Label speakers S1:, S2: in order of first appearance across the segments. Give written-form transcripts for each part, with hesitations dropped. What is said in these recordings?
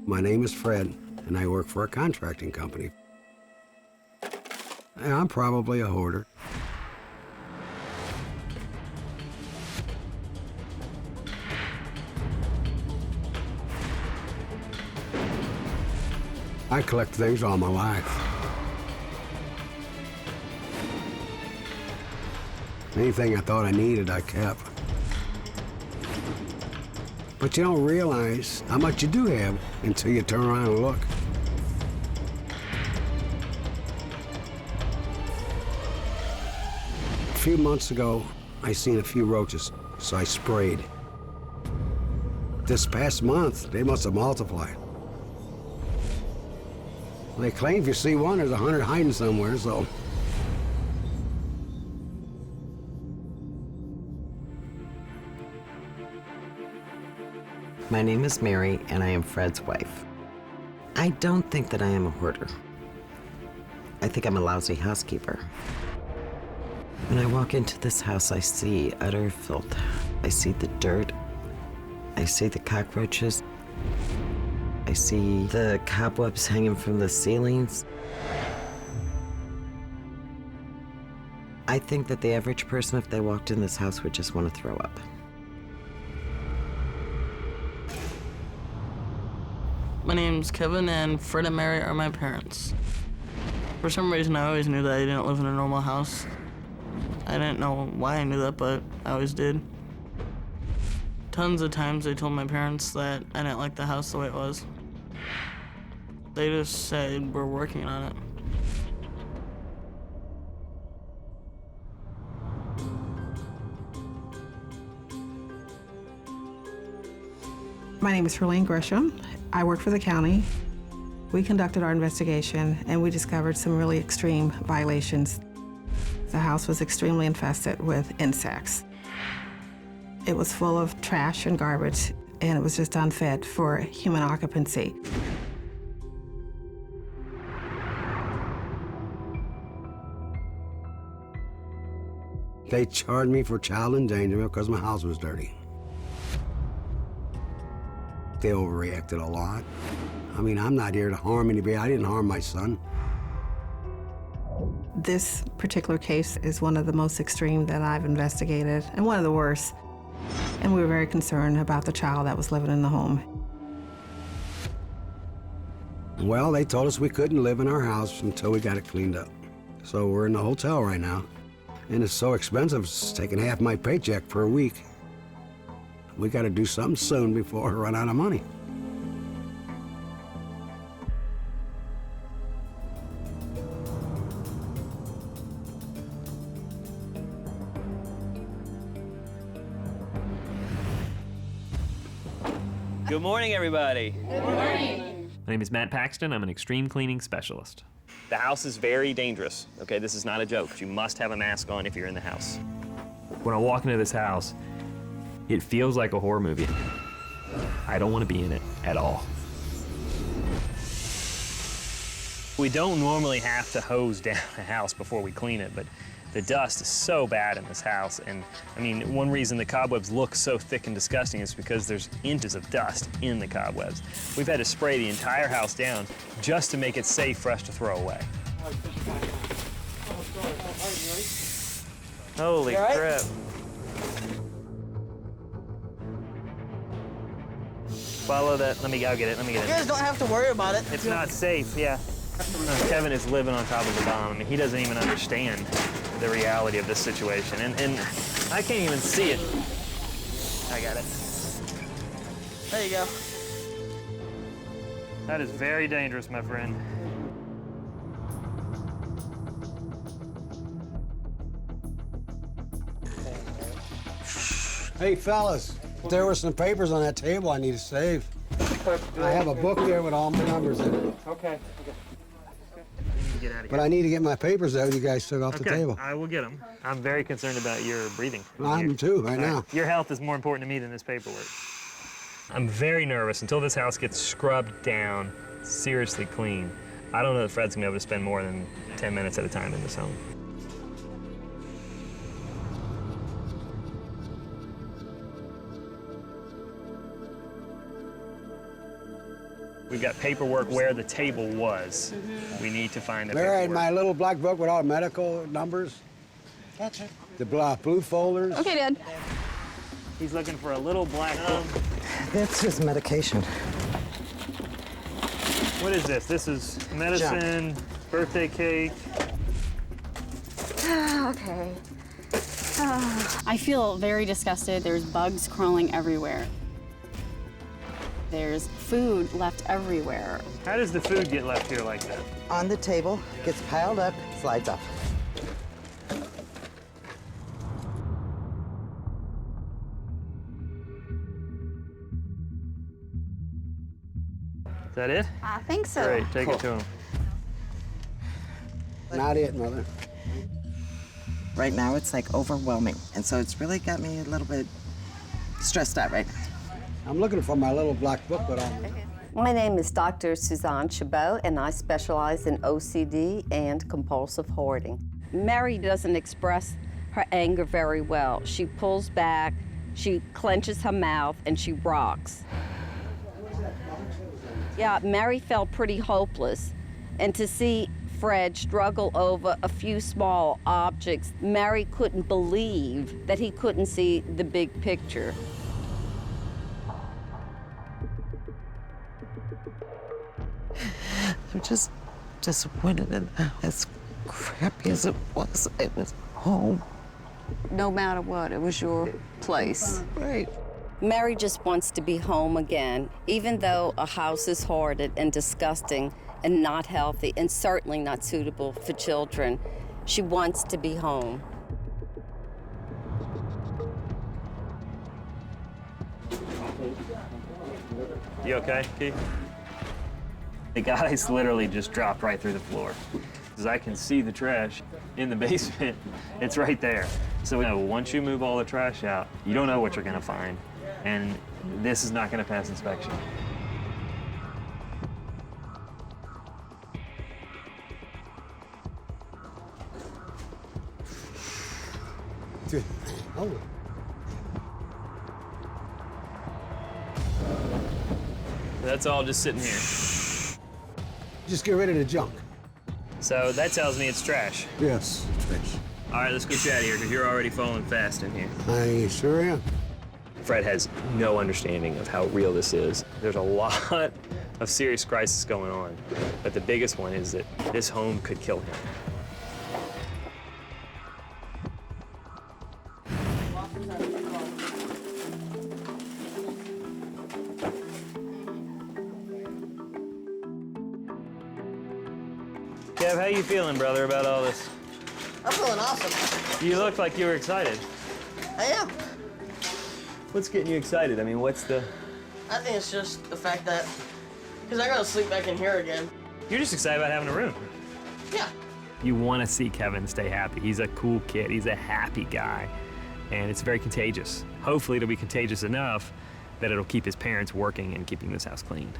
S1: My name is Fred, and I work for a contracting company. And I'm probably a hoarder. I collect things all my life. Anything I thought I needed, I kept. But you don't realize how much you do have until you turn around and look. A few months ago, I seen a few roaches, so I sprayed. This past month, they must have multiplied. They claim if you see one, there's 100 hiding somewhere, so.
S2: My name is Mary, and I am Fred's wife. I don't think that I am a hoarder. I think I'm a lousy housekeeper. When I walk into this house, I see utter filth. I see the dirt. I see the cockroaches. I see the cobwebs hanging from the ceilings. I think that the average person, if they walked in this house, would just want to throw up.
S3: My name's Kevin, and Fred and Mary are my parents. For some reason, I always knew that I didn't live in a normal house. I didn't know why I knew that, but I always did. Tons of times I told my parents that I didn't like the house the way it was. They just said, we're working on it.
S4: My name is Herlene Gresham. I work for the county. We conducted our investigation and we discovered some really extreme violations. The house was extremely infested with insects. It was full of trash and garbage, and it was just unfit for human occupancy.
S1: They charged me for child endangerment because my house was dirty. They overreacted a lot. I mean, I'm not here to harm anybody. I didn't harm my son.
S4: This particular case is one of the most extreme that I've investigated, and one of the worst. And we were very concerned about the child that was living in the home.
S1: Well, they told us we couldn't live in our house until we got it cleaned up. So we're in the hotel right now. And it's so expensive, it's taking half my paycheck for a week. We got to do something soon before we run out of money.
S5: Good morning, everybody.
S6: Good morning.
S7: My name is Matt Paxton. I'm an extreme cleaning specialist.
S5: The house is very dangerous, okay? This is not a joke. You must have a mask on if you're in the house.
S7: When I walk into this house, it feels like a horror movie. I don't want to be in it at all.
S5: We don't normally have to hose down a house before we clean it, but the dust is so bad in this house. And I mean, one reason the cobwebs look so thick and disgusting is because there's inches of dust in the cobwebs. We've had to spray the entire house down just to make it safe for us to throw away. Holy crap. Follow that. I'll get it.
S3: You guys don't have to worry about it.
S5: It's not safe, yeah. Kevin is living on top of a bomb. I mean, he doesn't even understand the reality of this situation. And I can't even see it. I got it.
S3: There you go.
S5: That is very dangerous, my friend.
S1: Hey, fellas, there were some papers on that table I need to save. I have a book there with all my numbers in it.
S5: Okay. Get out of here.
S1: But I need to get my papers out you guys took off the table.
S5: I will get them. I'm very concerned about your breathing.
S1: I'm too, right now.
S5: Your health is more important to me than this paperwork. I'm very nervous until this house gets scrubbed down, seriously clean. I don't know that Fred's gonna be able to spend more than 10 minutes at a time in this home. We've got paperwork where the table was. We need to find the
S1: There in
S5: paperwork.
S1: my little black book with all the medical numbers.
S6: Gotcha.
S1: The blue folders.
S8: Okay, Dad.
S5: He's looking for a little black book.
S2: That's his medication.
S5: What is this? This is medicine, birthday cake.
S8: Okay. I feel very disgusted. There's bugs crawling everywhere. There's food left everywhere.
S5: How does the food get left here like that?
S2: On the table, gets piled up, slides off.
S5: Is that it?
S8: I think so.
S5: Great, take it to him.
S1: Not it, Mother.
S2: Right now, it's like overwhelming. And so it's really got me a little bit stressed out right now.
S1: I'm looking for my little black book with all the...
S9: My name is Dr. Suzanne Chabot, and I specialize in OCD and compulsive hoarding. Mary doesn't express her anger very well. She pulls back, she clenches her mouth, and she rocks. Yeah, Mary felt pretty hopeless. And to see Fred struggle over a few small objects, Mary couldn't believe that he couldn't see the big picture.
S2: I'm just disappointed in as crappy as it was home.
S9: No matter what, it was your place.
S2: Right.
S9: Mary just wants to be home again, even though a house is hoarded and disgusting and not healthy and certainly not suitable for children. She wants to be home.
S5: You okay, Keith? The guys literally just dropped right through the floor. Because I can see the trash in the basement. It's right there. So once you move all the trash out, you don't know what you're gonna find. And this is not gonna pass inspection.
S1: Oh.
S5: That's all just sitting here.
S1: Just get rid of the junk.
S5: So that tells me it's trash.
S1: Yes, trash.
S5: All right, let's get you out of here because you're already falling fast in here.
S1: I sure am.
S5: Fred has no understanding of how real this is. There's a lot of serious crisis going on, but the biggest one is that this home could kill him. Kev, how you feeling, brother, about all this?
S6: I'm feeling awesome.
S5: You look like you were excited.
S6: I am.
S5: What's getting you excited? I mean, what's the...
S6: I think it's just the fact that, because I gotta sleep back in here again.
S5: You're just excited about having a room.
S6: Yeah.
S7: You want to see Kevin stay happy. He's a cool kid. He's a happy guy. And it's very contagious. Hopefully it'll be contagious enough that it'll keep his parents working and keeping this house clean.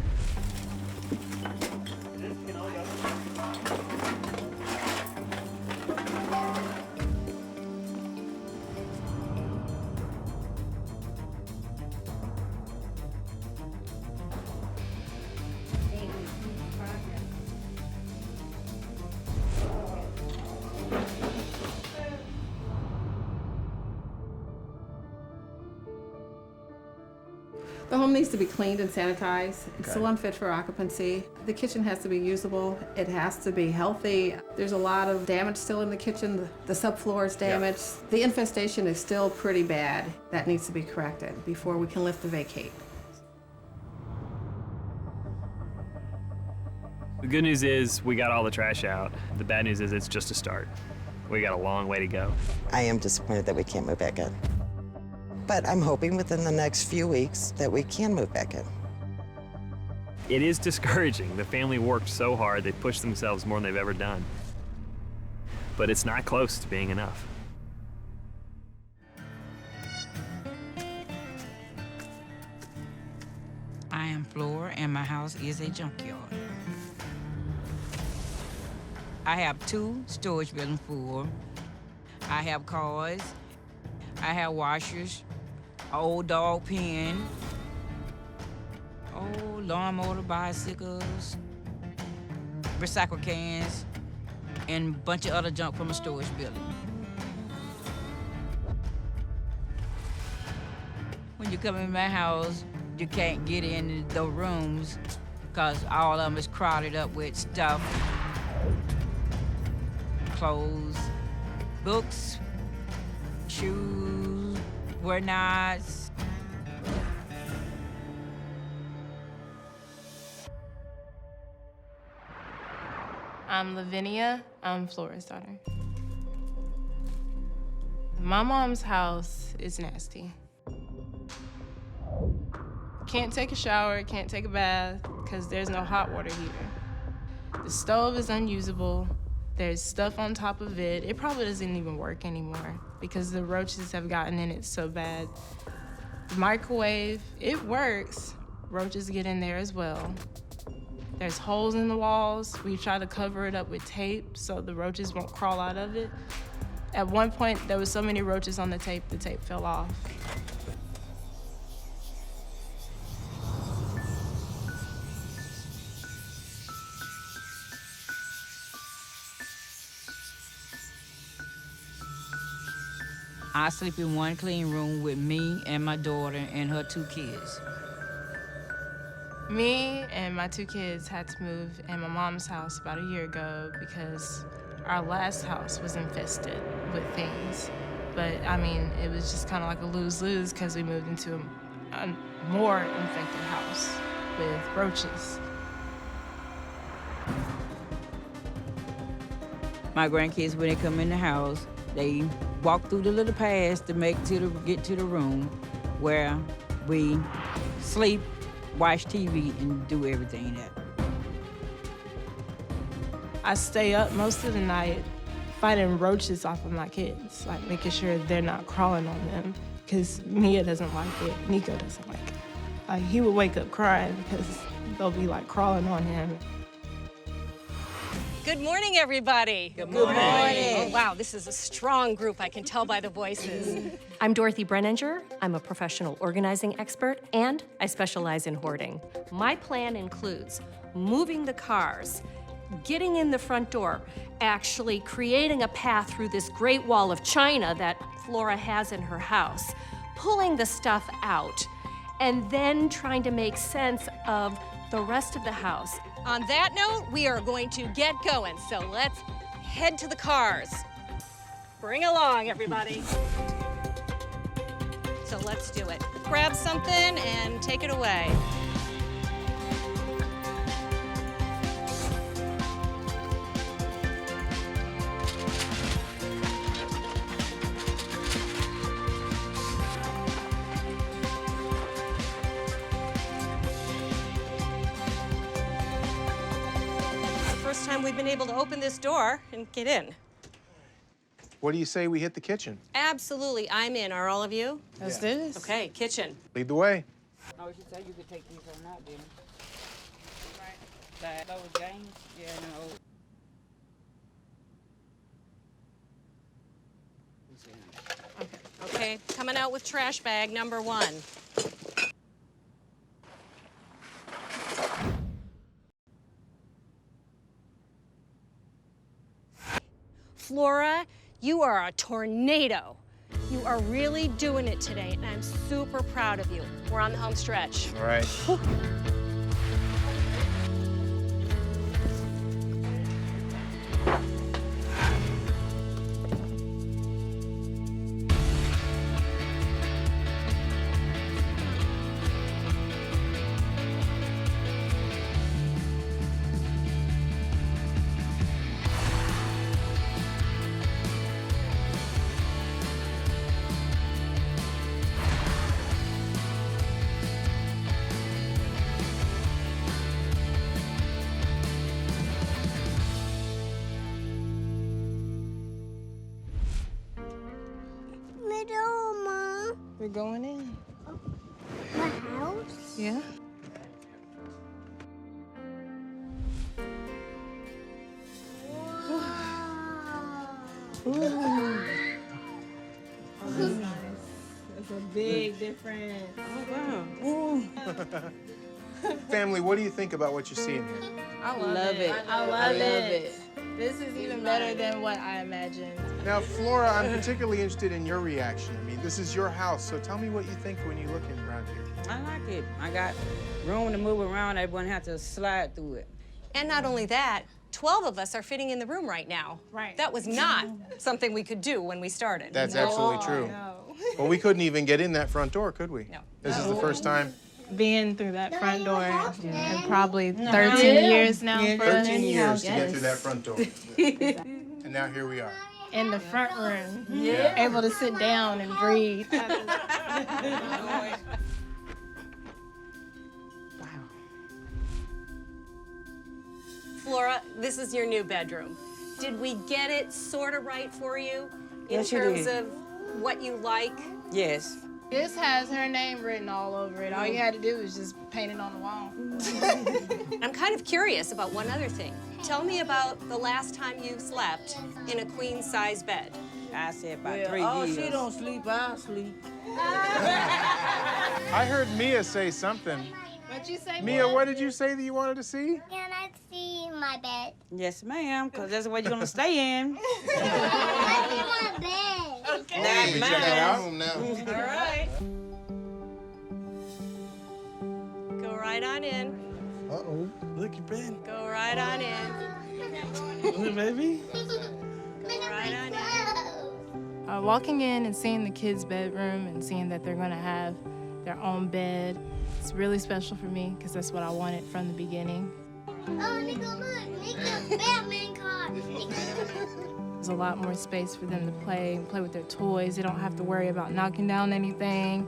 S4: The home needs to be cleaned and sanitized. It's still unfit for occupancy. The kitchen has to be usable. It has to be healthy. There's a lot of damage still in the kitchen. The subfloor is damaged. The infestation is still pretty bad. That needs to be corrected before we can lift the vacate.
S7: The good news is we got all the trash out. The bad news is it's just a start. We got a long way to go.
S2: I am disappointed that we can't move back in. But I'm hoping within the next few weeks that we can move back in.
S7: It is discouraging. The family worked so hard, they pushed themselves more than they've ever done. But it's not close to being enough.
S10: I am Flora, and my house is a junkyard. I have 2 storage buildings full. I have cars. I have washers, an old dog pen, old lawnmower, bicycles, recycle cans, and a bunch of other junk from a storage building. When you come in my house, you can't get in the rooms because all of them is crowded up with stuff. Clothes, books, shoes, whatnots.
S11: I'm Lavinia. I'm Flora's daughter. My mom's house is nasty. Can't take a shower, can't take a bath, because there's no hot water heater. The stove is unusable. There's stuff on top of it. It probably doesn't even work anymore because the roaches have gotten in it so bad. The microwave, it works. Roaches get in there as well. There's holes in the walls. We try to cover it up with tape so the roaches won't crawl out of it. At one point, there was so many roaches on the tape fell off.
S10: I sleep in one clean room with me and my daughter and her 2 kids.
S11: Me and my 2 kids had to move in my mom's house about a year ago because our last house was infested with things. But I mean, it was just kind of like a lose-lose because we moved into a more infected house with roaches.
S10: My grandkids, when they come in the house, they walk through the little paths to get to the room where we sleep, watch TV, and do everything that.
S11: I stay up most of the night fighting roaches off of my kids, like making sure they're not crawling on them, because Mia doesn't like it, Nico doesn't like it. Like, he would wake up crying because they'll be like crawling on him.
S12: Good morning, everybody.
S10: Good morning.
S12: Oh, wow, this is a strong group, I can tell by the voices. I'm Dorothy Brenninger. I'm a professional organizing expert, and I specialize in hoarding. My plan includes moving the cars, getting in the front door, actually creating a path through this great wall of china that Flora has in her house, pulling the stuff out, and then trying to make sense of the rest of the house. On that note, we are going to get going, so let's head to the cars. Bring along, everybody. So let's do it. Grab something and take it away. First time we've been able to open this door and get in.
S13: What do you say we hit the kitchen?
S12: Absolutely, I'm in. Are all of you?
S11: Let's do this.
S12: Okay, kitchen.
S13: Lead the way.
S10: Oh, she said you could take these or not, didn't you? Right. Those James? Yeah, no.
S12: Okay, coming out with trash bag number 1. Flora, you are a tornado. You are really doing it today, and I'm super proud of you. We're on the home stretch.
S13: All right.
S12: Whew.
S11: We're going in.
S14: My house?
S11: Yeah. Ooh. Oh, that's nice. That's a big difference.
S10: Oh, wow.
S11: Ooh.
S13: Family, what do you think about what you're seeing here?
S11: I love it. I love it. This is even better than what I imagined.
S13: Now, Flora, I'm particularly interested in your reaction. I mean, this is your house, so tell me what you think when you look around here.
S10: I like it. I got room to move around. Everyone have to slide through it.
S12: And not only that, 12 of us are fitting in the room right now.
S11: Right.
S12: That was not something we could do when we started.
S13: That's absolutely true. Well, we couldn't even get in that front door, could we?
S12: No.
S13: This is the first time.
S11: Being through that front door in probably 13 years now.
S10: Yeah,
S11: for us.
S13: 13 years to get through that front door. And now here we are.
S11: In the front room. Yeah. Able to sit down and breathe.
S12: Flora, this is your new bedroom. Did we get it sort of right for you in
S10: Yes, you
S12: terms
S10: did.
S12: of what you like?
S10: Yes.
S11: This has her name written all over it. All you had to do was just paint it on the wall.
S12: I'm kind of curious about one other thing. Tell me about the last time you slept in a queen-size bed.
S10: I said about 3 years.
S15: She don't sleep, I sleep.
S13: I heard Mia say something.
S11: What'd you say,
S13: Mia, what did you say that you wanted to see?
S14: Can I see my bed?
S10: Yes, ma'am, because that's what you're going to stay in.
S14: I see my bed.
S11: Okay.
S10: Not
S13: We check it out.
S12: All right. Go right on in.
S15: Uh-oh. Look, your bed.
S12: Go right on in.
S15: Baby.
S12: Go right on in.
S11: Walking in and seeing the kids' bedroom and seeing that they're going to have their own bed, it's really special for me because that's what I wanted from the beginning.
S14: Oh, Nico, look. Nico's Batman car.
S11: There's a lot more space for them to play with their toys. They don't have to worry about knocking down anything,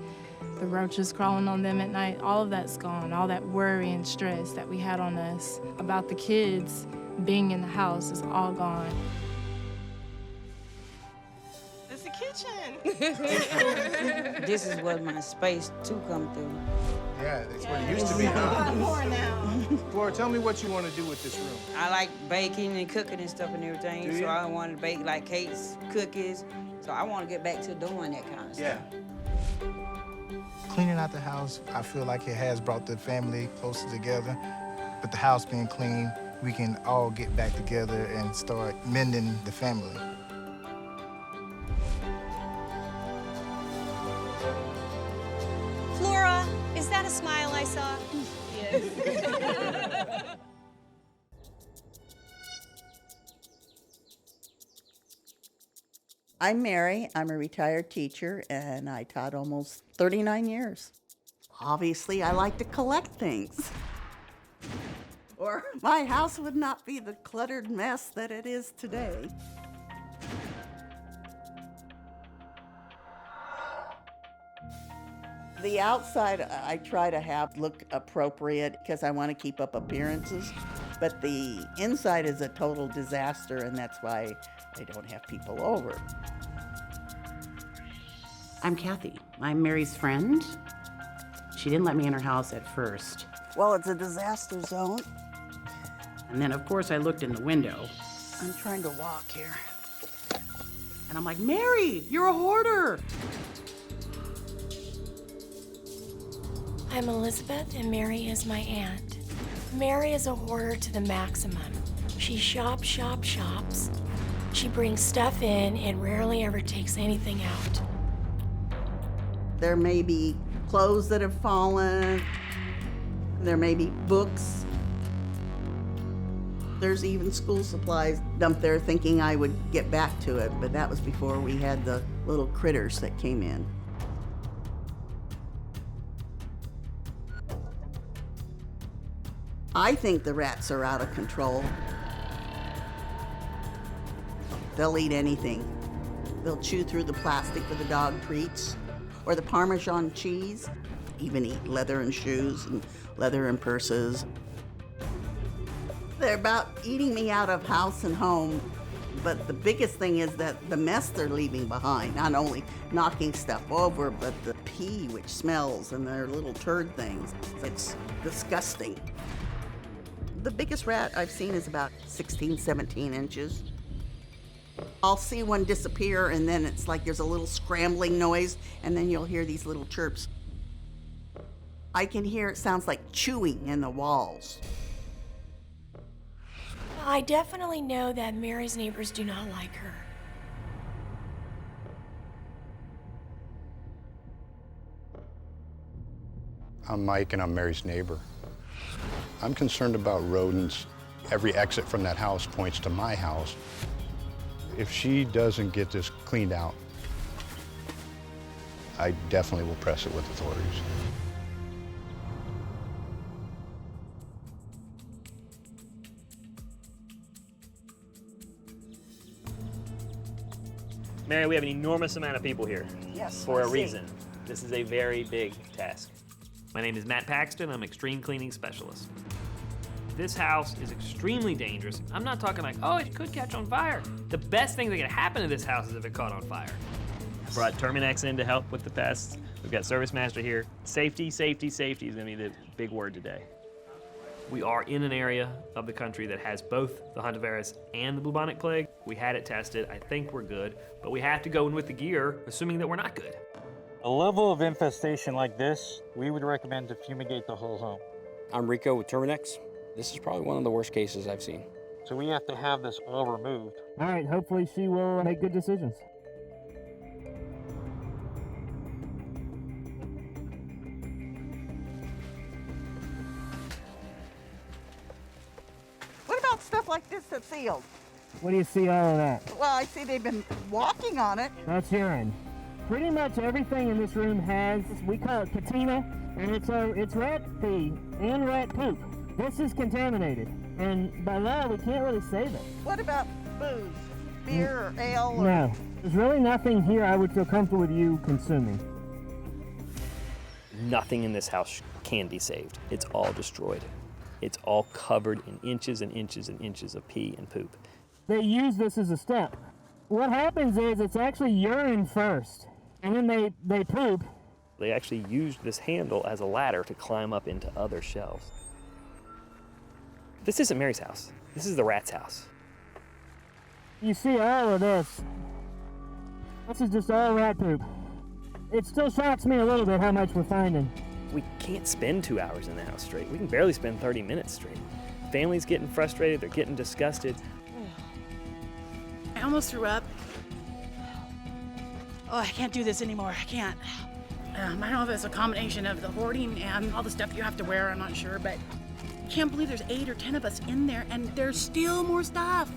S11: the roaches crawling on them at night. All of that's gone. All that worry and stress that we had on us about the kids being in the house is all gone. It's the kitchen.
S10: This is where my space to come through.
S13: Yeah, that's what it used to be, huh? Flora, tell me what you want to do with this room.
S10: I like baking and cooking and stuff and everything,
S13: Do you?
S10: so I want to bake like cakes, cookies. So I want to get back to doing that kind of stuff.
S16: Cleaning out the house, I feel like it has brought the family closer together. With the house being clean, we can all get back together and start mending the family.
S12: Flora, is that a smile I saw?
S11: Yes.
S17: I'm Mary. I'm a retired teacher, and I taught almost 39 years. Obviously, I like to collect things. Or my house would not be the cluttered mess that it is today. The outside I try to have look appropriate because I want to keep up appearances, but the inside is a total disaster, and that's why I don't have people over.
S18: I'm Kathy. I'm Mary's friend. She didn't let me in her house at first.
S17: Well, it's a disaster zone.
S18: And then, of course, I looked in the window.
S17: I'm trying to walk here.
S18: And I'm like, Mary, you're a hoarder.
S19: I'm Elizabeth, and Mary is my aunt. Mary is a hoarder to the maximum. She shops. She brings stuff in and rarely ever takes anything out.
S17: There may be clothes that have fallen. There may be books. There's even school supplies dumped there thinking I would get back to it, but that was before we had the little critters that came in. I think the rats are out of control. They'll eat anything. They'll chew through the plastic for the dog treats or the Parmesan cheese, even eat leather and shoes and leather and purses. They're about eating me out of house and home, but the biggest thing is that the mess they're leaving behind, not only knocking stuff over, but the pee, which smells, and their little turd things. It's disgusting. The biggest rat I've seen is about 16, 17 inches. I'll see one disappear, and then it's like there's a little scrambling noise, and then you'll hear these little chirps. I can hear it sounds like chewing in the walls.
S19: I definitely know that Mary's neighbors do not like her.
S20: I'm Mike and I'm Mary's neighbor. I'm concerned about rodents. Every exit from that house points to my house. If she doesn't get this cleaned out, I definitely will press it with authorities.
S7: Mary, we have an enormous amount of people here.
S17: Yes,
S7: For
S17: I
S7: a
S17: see.
S7: reason. This is a very big task. My name is Matt Paxton. I'm extreme cleaning specialist. This house is extremely dangerous. I'm not talking like, oh, it could catch on fire. The best thing that could happen to this house is if it caught on fire. Brought Terminex in to help with the pests. We've got Service Master here. Safety, safety, safety is gonna be the big word today. We are in an area of the country that has both the hantavirus and the bubonic plague. We had it tested. I think we're good, but we have to go in with the gear, assuming that we're not good.
S21: A level of infestation like this, we would recommend to fumigate the whole home.
S22: I'm Rico with Terminex. This is probably one of the worst cases I've seen.
S21: So we have to have this all removed.
S23: All right, hopefully she will make good decisions.
S17: What about stuff like this that's sealed?
S23: What do you see all of that?
S17: Well, I see they've been walking on it.
S23: That's urine. Pretty much everything in this room has, we call it patina, and it's rat pee and rat poop. This is contaminated, and by law, we can't really save it.
S17: What about booze? Beer or ale? Or...
S23: No, there's really nothing here I would feel comfortable with you consuming.
S7: Nothing in this house can be saved. It's all destroyed. It's all covered in inches and inches and inches of pee and poop.
S23: They use this as a step. What happens is it's actually urine first, and then they poop.
S7: They actually used this handle as a ladder to climb up into other shelves. This isn't Mary's house. This is the rat's house.
S23: You see all of this. This is just all rat poop. It still shocks me a little bit how much we're finding.
S7: We can't spend 2 hours in the house straight. We can barely spend 30 minutes straight. Families getting frustrated, they're getting disgusted.
S24: I almost threw up. Oh, I can't do this anymore. I can't. I don't know if it's a combination of the hoarding and all the stuff you have to wear. I'm not sure, but I can't believe there's 8 or 10 of us in there, and there's still more stuff.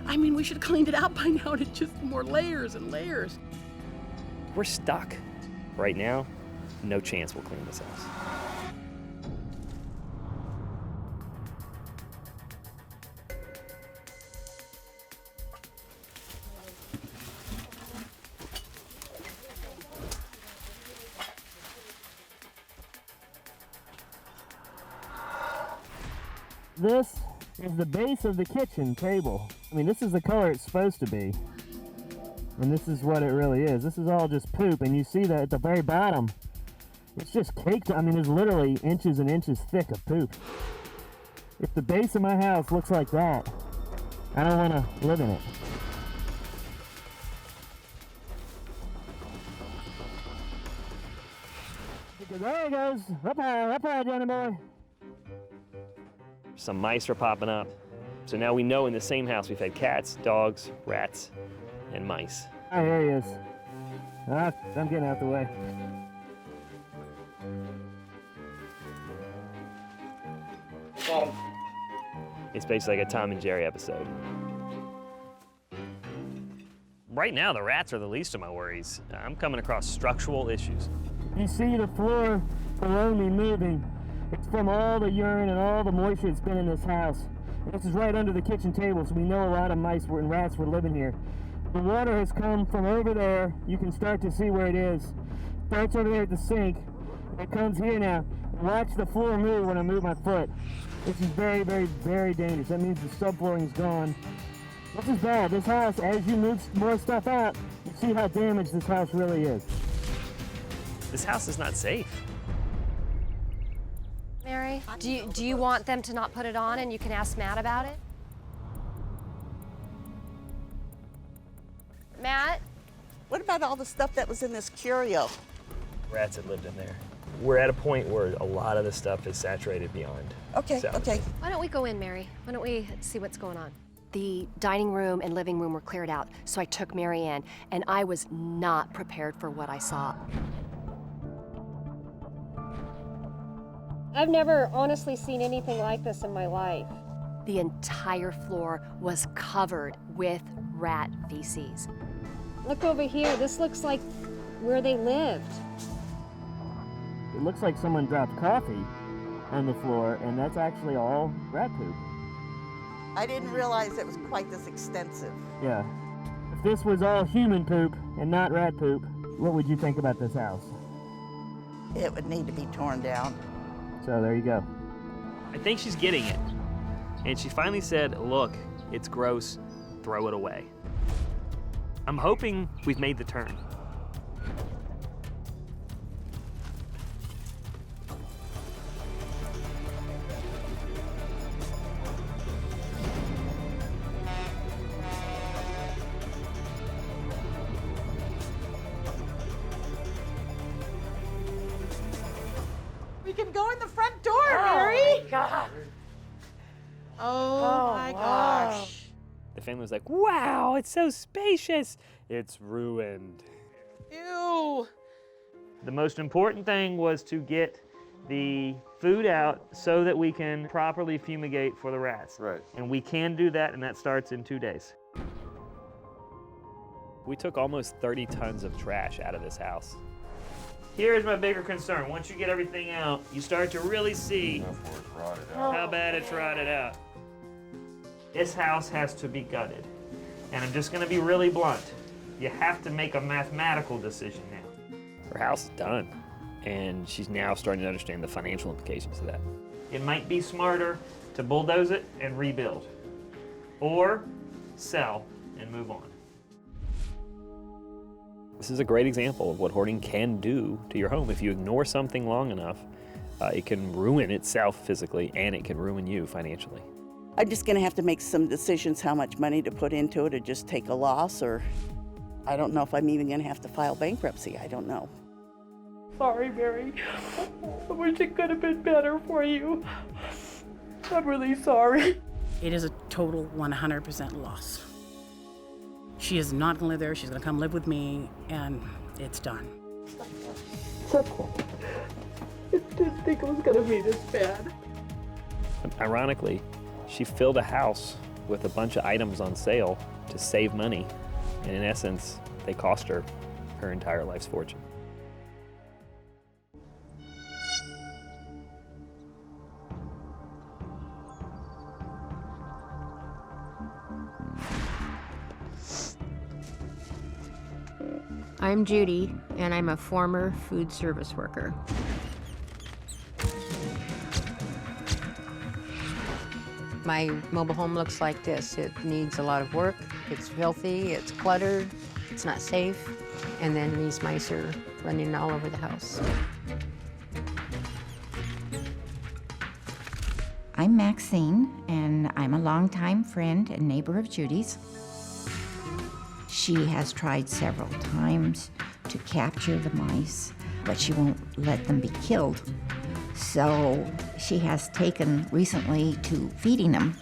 S24: I mean, we should have cleaned it out by now, and it's just more layers and layers.
S7: We're stuck. Right now, no chance we'll clean this house.
S23: This is the base of the kitchen table. I mean, this is the color it's supposed to be. And this is what it really is. This is all just poop, and you see that at the very bottom. It's just caked. I mean, there's literally inches and inches thick of poop. If the base of my house looks like that, I don't want to live in it. There he goes. Up high, Johnny boy.
S7: Some mice are popping up. So now we know in the same house we've had cats, dogs, rats, and mice.
S23: Oh, here he is. I'm getting out the way.
S7: It's basically like a Tom and Jerry episode. Right now, the rats are the least of my worries. I'm coming across structural issues.
S23: You see the floor below me moving. It's from all the urine and all the moisture that's been in this house. And this is right under the kitchen table, so we know a lot of mice and rats were living here. The water has come from over there. You can start to see where it is. Starts over there at the sink. It comes here now. Watch the floor move when I move my foot. This is very, very, very dangerous. That means the subflooring is gone. This is bad. This house, as you move more stuff out, you see how damaged this house really is.
S7: This house is not safe.
S25: Mary, do you want them to not put it on and you can ask Matt about it? Matt?
S17: What about all the stuff that was in this curio?
S7: Rats had lived in there. we're at a point where a lot of the stuff is saturated beyond.
S1: Okay.
S25: Why don't we go in, Mary? Why don't we see what's going on? The dining room and living room were cleared out, so I took Mary in, and I was not prepared for what I saw. I've never honestly seen anything like this in my life. The entire floor was covered with rat feces. Look over here. This looks like where they lived.
S23: It looks like someone dropped coffee on the floor, and that's actually all rat poop.
S17: I didn't realize it was quite this extensive.
S23: Yeah. If this was all human poop and not rat poop, what would you think about this house?
S17: It would need to be torn down.
S23: So there you go.
S7: I think she's getting it. And she finally said, look, it's gross, throw it away. I'm hoping we've made the turn.
S24: We can go in the front door, Mary.
S19: Oh my God.
S24: Oh my gosh.
S7: The family was like, wow, it's so spacious. It's ruined.
S24: Ew.
S7: The most important thing was to get the food out so that we can properly fumigate for the rats.
S3: Right.
S7: And we can do that, and that starts in 2 days. We took almost 30 tons of trash out of this house. Here's my bigger concern. Once you get everything out, you start to really see how bad it's rotted out. This house has to be gutted. And I'm just gonna be really blunt. You have to make a mathematical decision now. Her house is done, and she's now starting to understand the financial implications of that. It might be smarter to bulldoze it and rebuild, or sell and move on. This is a great example of what hoarding can do to your home. If you ignore something long enough, it can ruin itself physically, and it can ruin you financially.
S17: I'm just gonna have to make some decisions how much money to put into it or just take a loss, or I don't know if I'm even gonna have to file bankruptcy. I don't know.
S19: Sorry, Mary. I wish it could have been better for you. I'm really sorry.
S24: It is a total 100% loss. She is not gonna live there. She's gonna come live with me, and it's done.
S19: I didn't think it was gonna be this bad.
S7: Ironically, she filled a house with a bunch of items on sale to save money, and in essence, they cost her her entire life's fortune.
S5: I'm Judy, and I'm a former food service worker. My mobile home looks like this. It needs a lot of work. It's filthy, it's cluttered, it's not safe, and then these mice are running all over the house.
S8: I'm Maxine, and I'm a longtime friend and neighbor of Judy's. She has tried several times to capture the mice, but she won't let them be killed. So she has taken recently to feeding them.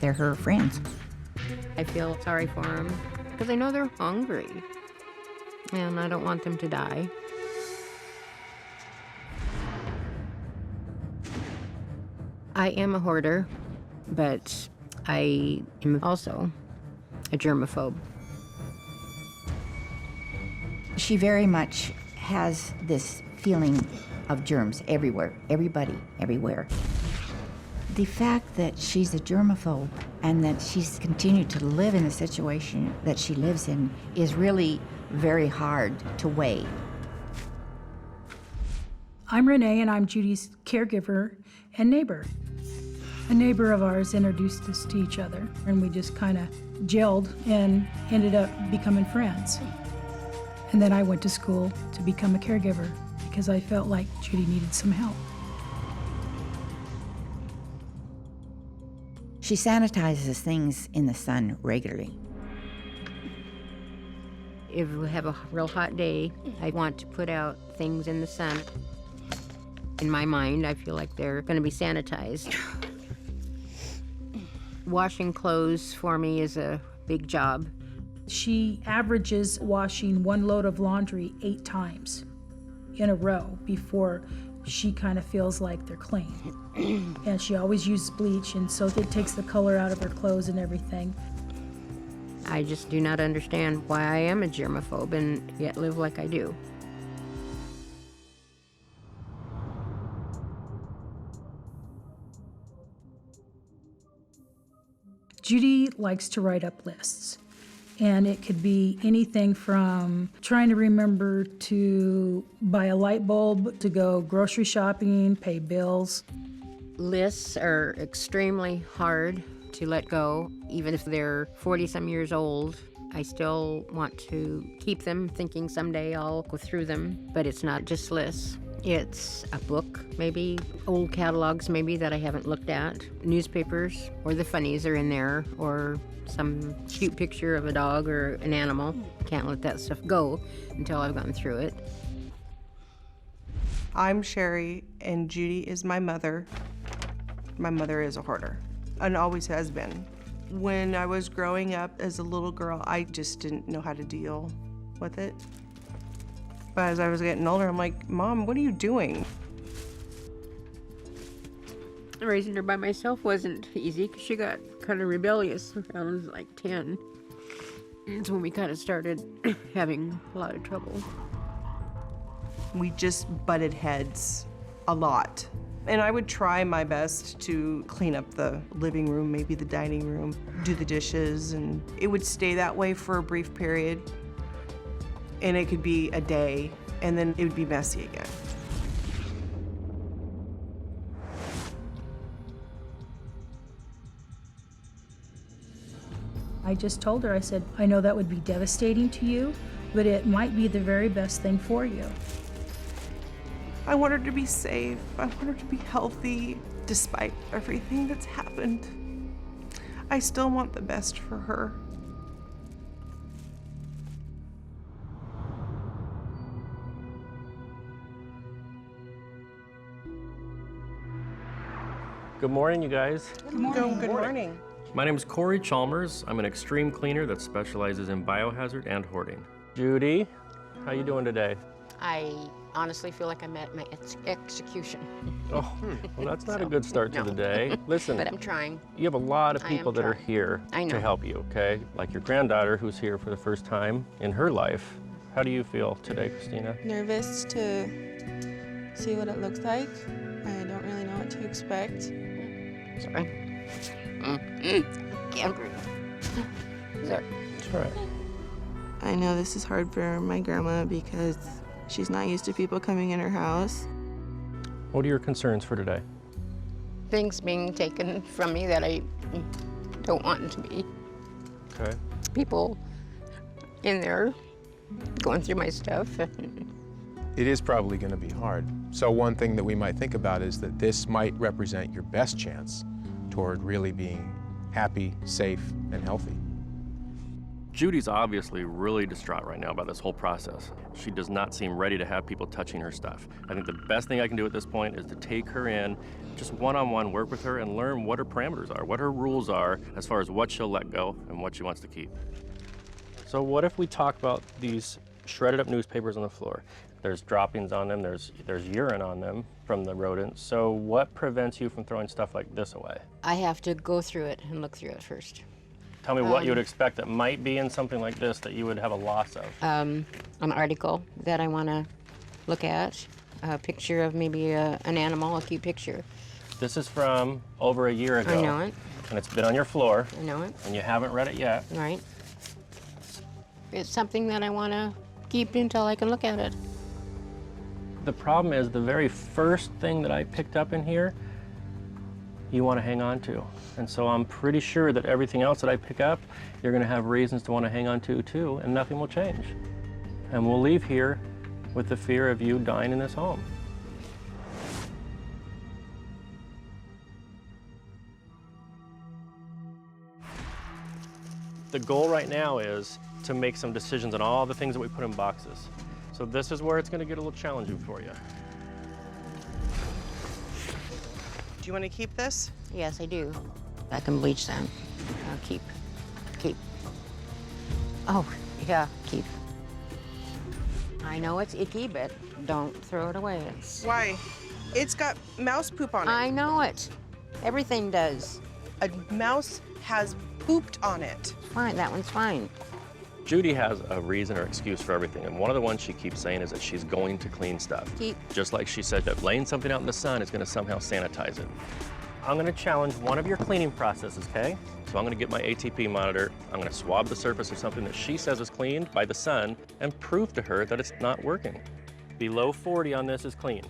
S8: They're her friends.
S5: I feel sorry for them because I know they're hungry, and I don't want them to die. I am a hoarder, but I am also a germaphobe.
S8: She very much has this feeling of germs everywhere, everybody, everywhere. The fact that she's a germaphobe and that she's continued to live in the situation that she lives in is really very hard to weigh.
S9: I'm Renee, and I'm Judy's caregiver and neighbor. A neighbor of ours introduced us to each other, and we just kind of gelled and ended up becoming friends. And then I went to school to become a caregiver because I felt like Judy needed some help.
S8: She sanitizes things in the sun regularly.
S5: If we have a real hot day, I want to put out things in the sun. In my mind, I feel like they're going to be sanitized. Washing clothes for me is a big job.
S9: She averages washing one load of laundry 8 times in a row before she kind of feels like they're clean. And she always uses bleach, and so it takes the color out of her clothes and everything.
S5: I just do not understand why I am a germaphobe and yet live like I do.
S9: Judy likes to write up lists. And it could be anything from trying to remember to buy a light bulb, to go grocery shopping, pay bills.
S5: Lists are extremely hard to let go. Even if they're 40-some years old, I still want to keep them, thinking someday I'll go through them. But it's not just lists. It's a book, maybe, old catalogs maybe that I haven't looked at, newspapers, or the funnies are in there, or some cute picture of a dog or an animal. Can't let that stuff go until I've gone through it.
S1: I'm Sherry, and Judy is my mother. My mother is a hoarder, and always has been. When I was growing up as a little girl, I just didn't know how to deal with it. But as I was getting older, I'm like, Mom, what are you doing?
S5: Raising her by myself wasn't easy because she got kind of rebellious around like 10. It's when we kind of started having a lot of trouble.
S1: We just butted heads a lot. And I would try my best to clean up the living room, maybe the dining room, do the dishes, and it would stay that way for a brief period. And it could be a day, and then it would be messy again.
S9: I just told her, I said, I know that would be devastating to you, but it might be the very best thing for you.
S1: I want her to be safe. I want her to be healthy, despite everything that's happened. I still want the best for her.
S2: Good morning, you guys.
S1: Good morning. Good morning.
S2: My name is Corey Chalmers. I'm an extreme cleaner that specializes in biohazard and hoarding. Judy, how you doing today?
S5: I honestly feel like I'm at my execution.
S2: Oh, well, that's not a good start to the day. Listen,
S5: But I'm trying.
S2: you have a lot of
S5: I am
S2: people that are
S5: trying.
S2: here
S5: I know.
S2: to help you, okay? Like your granddaughter who's here for the first time in her life. How do you feel today, Christina?
S3: Nervous to see what it looks like. I don't really know what to expect.
S5: Sorry. Can't breathe. Sorry.
S2: It's all right.
S3: I know this is hard for my grandma because she's not used to people coming in her house.
S2: What are your concerns for today?
S5: Things being taken from me that I don't want to be.
S2: Okay.
S5: People in there going through my stuff.
S13: It is probably going to be hard. So one thing that we might think about is that this might represent your best chance toward really being happy, safe, and healthy.
S2: Judy's obviously really distraught right now about this whole process. She does not seem ready to have people touching her stuff. I think the best thing I can do at this point is to take her in, just one-on-one, work with her and learn what her parameters are, what her rules are as far as what she'll let go and what she wants to keep. So what if we talk about these shredded up newspapers on the floor? There's droppings on them, there's urine on them from the rodents. So what prevents you from throwing stuff like this away?
S5: I have to go through it and look through it first.
S2: Tell me what you would expect that might be in something like this that you would have a loss of.
S5: An article that I want to look at, a picture of maybe an animal, a cute picture.
S2: This is from over a year ago.
S5: I know it.
S2: And it's been on your floor.
S5: I know it.
S2: And you haven't read it yet.
S5: Right. It's something that I want to keep until I can look at it.
S2: The problem is the very first thing that I picked up in here, you want to hang on to. And so I'm pretty sure that everything else that I pick up, you're going to have reasons to want to hang on to too, and nothing will change. And we'll leave here with the fear of you dying in this home. The goal right now is to make some decisions on all the things that we put in boxes. So this is where it's gonna get a little challenging for you.
S1: Do you want to keep this?
S5: Yes, I do. I can bleach that. I'll keep. Oh, yeah, keep. I know it's icky, but don't throw it away.
S1: Why? It's got mouse poop on it.
S5: I know it. Everything does.
S1: A mouse has pooped on it.
S5: Fine, that one's fine.
S2: Judy has a reason or excuse for everything, and one of the ones she keeps saying is that she's going to clean stuff. Just like she said that laying something out in the sun is gonna somehow sanitize it. I'm gonna challenge one of your cleaning processes, okay? So I'm gonna get my ATP monitor, I'm gonna swab the surface of something that she says is cleaned by the sun and prove to her that it's not working. Below 40 on this is clean.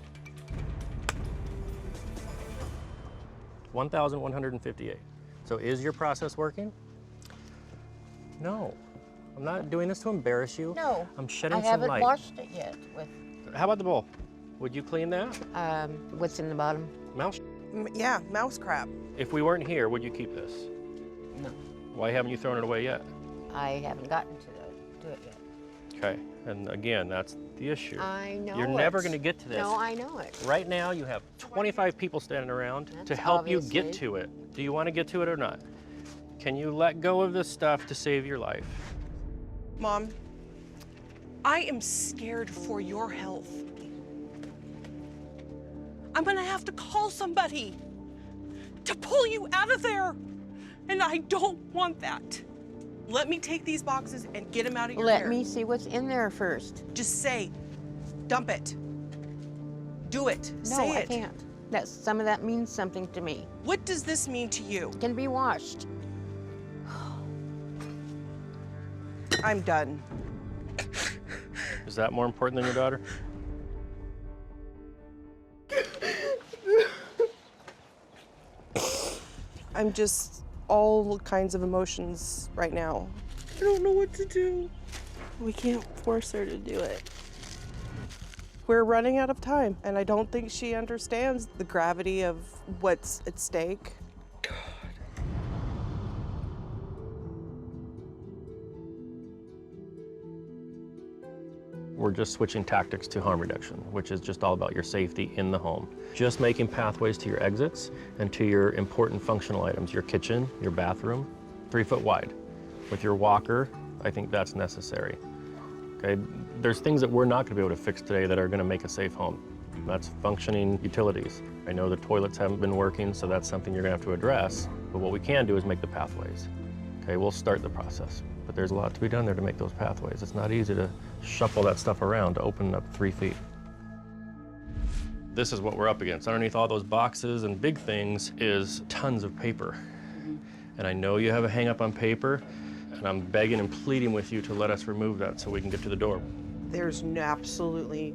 S2: 1,158. So is your process working? No. I'm not doing this to embarrass you.
S5: No.
S2: I'm shedding
S5: I
S2: some light.
S5: haven't washed it yet.
S2: How about the bowl? Would you clean that?
S5: What's in the bottom?
S2: Mouse?
S1: Yeah, mouse crap.
S2: If we weren't here, would you keep this?
S5: No.
S2: Why haven't you thrown it away yet?
S5: I haven't gotten to it yet.
S2: Okay, and again, that's the issue.
S5: I know
S2: You're never gonna get to this.
S5: No, I know it.
S2: Right now, you have 25 people standing around to help you get to it. Do you wanna get to it or not? Can you let go of this stuff to save your life?
S1: Mom, I am scared for your health. I'm gonna have to call somebody to pull you out of there, and I don't want that. Let me take these boxes and get them out of your hair.
S5: Let me see what's in there first.
S1: Just say, dump it. Do it.
S5: No,
S1: say
S5: I
S1: it.
S5: can't. Some of that means something to me.
S1: What does this mean to you?
S5: It can be washed.
S1: I'm done.
S2: Is that more important than your daughter?
S1: I'm just all kinds of emotions right now. I don't know what to do.
S3: We can't force her to do it.
S1: We're running out of time, and I don't think she understands the gravity of what's at stake.
S2: We're just switching tactics to harm reduction, which is just all about your safety in the home. Just making pathways to your exits and to your important functional items, your kitchen, your bathroom, 3 foot wide. With your walker, I think that's necessary. Okay, there's things that we're not gonna be able to fix today that are gonna make a safe home. That's functioning utilities. I know the toilets haven't been working, so that's something you're gonna have to address, but what we can do is make the pathways. Okay, we'll start the process, but there's a lot to be done there to make those pathways. It's not easy to shuffle that stuff around to open up 3 feet. This is what we're up against. Underneath all those boxes and big things is tons of paper. And I know you have a hang up on paper, and I'm begging and pleading with you to let us remove that so we can get to the door.
S1: There's absolutely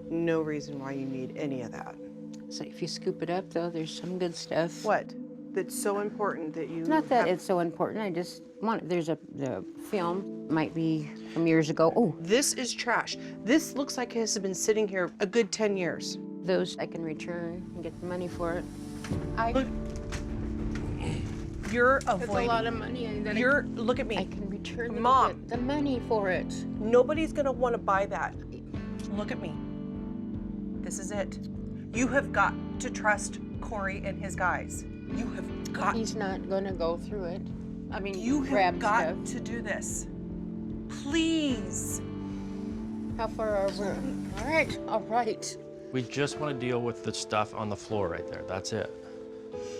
S1: no reason why you need any of that.
S5: So if you scoop it up, though, there's some good stuff.
S1: What? That's so important that you...
S5: Not that it's so important, I just want, the film, might be from years ago. Oh.
S1: This is trash. This looks like it has been sitting here a good 10 years.
S5: Those I can return and get the money for it.
S1: You're
S5: It's a
S1: avoiding...
S5: lot of money.
S1: Look at me.
S5: I can return
S1: Mom.
S5: the money for it.
S1: Nobody's gonna wanna buy that. Look at me. This is it. You have got to trust Corey and his guys. You have got...
S5: He's not gonna go through it. I mean,
S1: You
S5: grab
S1: have got
S5: stuff.
S1: to do this. Please.
S5: How far are we? All right, all right.
S2: We just want to deal with the stuff on the floor right there. That's it.